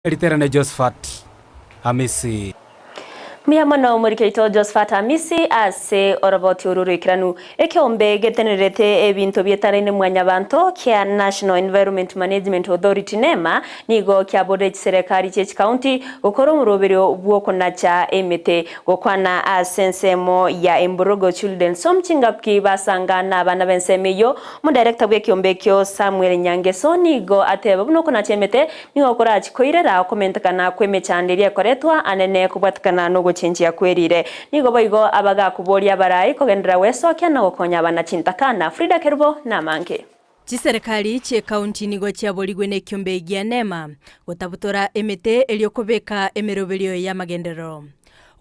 Eriterane Josephat Hamisi. Miyamano murikeito Josephat Hamisi ase oroboti ururikiranu ekyombe getenerete ebintu byetarine mwanyabanto kya National Environment Management Authority NEMA nigo kyabode serikali cye county ukoro muroberyo bwoko nacha emete gokwana asensemo ya Emborogo Children's Home chingapki basangana abana bensemeyo mu director bw'ekyombe kyo Samuel Nyangeso nigo ateba bunoko nacha emete nigo kora chikoirera komentakana kwemechandiri koretwa anene kubwatikana no chenji ya kwerire nigo boigo abaga kuboria barai kogendera weso kyana gokonya abana chintakana Frida Kerubo na manke Chiserikali che county nigo chiaboligwe ne kyombe gya NEMA gotabutora emete eliokobeka emerobelio ya magendero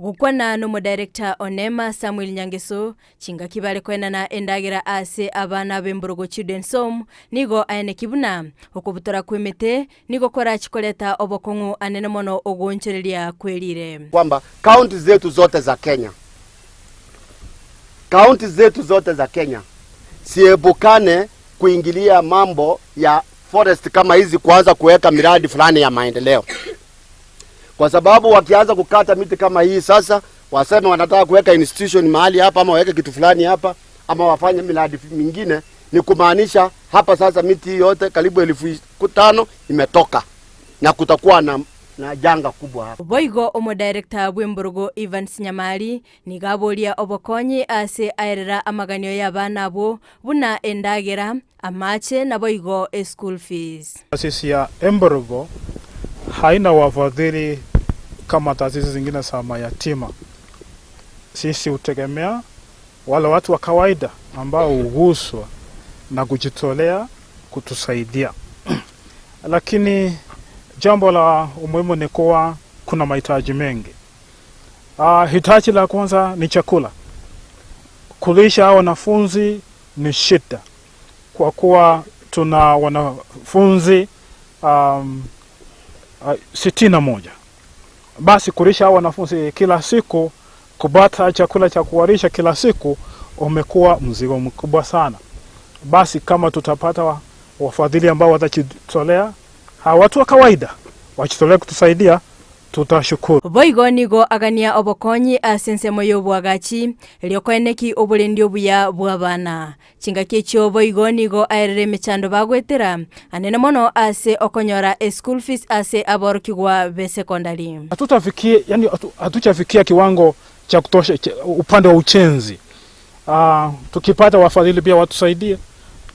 gukwana no director onema Samuel Nyangeso chinga kibale kwena na endagira ase abana b'Emborogo Children's Home nigo aene kibuna okubutora kwemete nigo kora chikoleta obokongu anene mono ogoncherelia kwelire kwamba county zetu zote za Kenya siebukane kuingilia mambo ya forest kama hizi kuanza kuweka miradi fulani ya maendeleo. Kwa sababu wakianza kukata miti kama hii sasa, waseme wanataka kuweka institution mahali hapa ama waweke kitu fulani hapa ama wafanye miradi mingine, ni kumaanisha hapa sasa miti yote karibu 5,000 imetoka na kutakuwa na janga kubwa hapa. Boigo omo director bw'Emborogo Evans Nyamari ni gabolia obokonyi ase aerera amaganyo y'abana abo buna endagera amache na boigo school fees. Taasisi ya Emborogo haina wafadhili kama taasisi zingine za mayatima. Sisi utegemea wale watu wa kawaida ambao huguswa na kujitolea kutusaidia. Lakini jambo la umuhimu ni kuwa kuna mahitaji mengi. Hitaji la kwanza ni chakula. Kulisha wanafunzi ni shida kwa kuwa tuna wanafunzi 61. Basi kulisha wanafunzi kila siku, kubata chakula cha kuwalisha kila siku umekuwa mzigo mkubwa sana. Basi kama tutapata wafadhili ambao watajitolea, watu wa kawaida wajitolea kutusaidia, tutashukuru. Boigo nigo agania obokonyi asensemo yobwagachi eliokoeneki obulendi obuya bwabana chinga kyecho boigo nigo aerere mechando bagwetera anene mono ase okonyora school fees ase aborokigwa be secondary. Hatujafikia kiwango cha kutosha upande wa uchenzi. Tukipata wafadhili pia watusaidie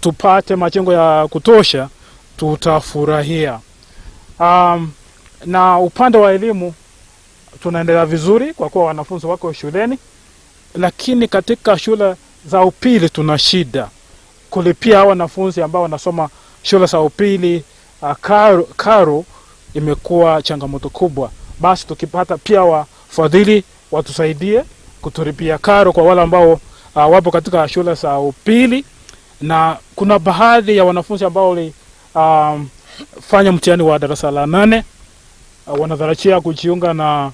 tupate majengo ya kutosha, tutafurahia. Na upande wa elimu tunaendelea vizuri kwa kuwa wanafunzi wako shuleni, lakini katika shule za upili tuna shida kulipia wanafunzi ambao wanasoma shule za upili. Karo imekuwa changamoto kubwa. Basi tukipata pia wafadhili watusaidie kutulipia karo kwa wale ambao wapo katika shule za upili, na kuna baadhi ya wanafunzi ambao fanya mtihani wa darasa la 8 wanadharajia kujiunga na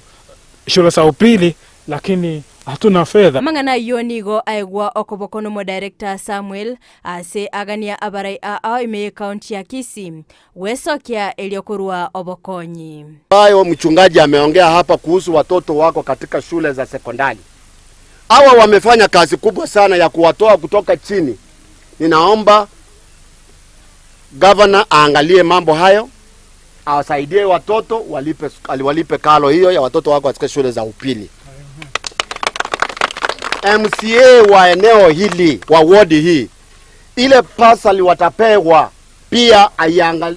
shule za upili, lakini hatuna fedha. Mangana yonigo aigwa okobokono mo director Samuel ase agania abarai ime county ya Kisii wesokia eliokurwa obokonyi. Bayo mchungaji ameongea hapa kuhusu watoto wako katika shule za sekondari. Hawa wamefanya kazi kubwa sana ya kuwatoa kutoka chini. Ninaomba governor aangalie mambo hayo, awasaidie watoto walipe karo hiyo ya watoto wako katika shule za upili. MCA wa eneo hili wa ward hii ile pasali watapewa pia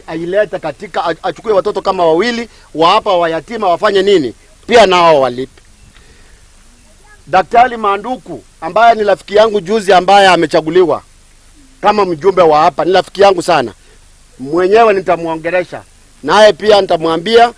ailete katika, achukue watoto kama 2 wa hapa wayatima wafanye nini pia nao walipe. Daktari Manduku ambaye ni rafiki yangu juzi ambaye amechaguliwa kama mjumbe wa hapa, ni rafiki yangu sana. Mwenyewe nitamuongelesha naye pia nitamwambia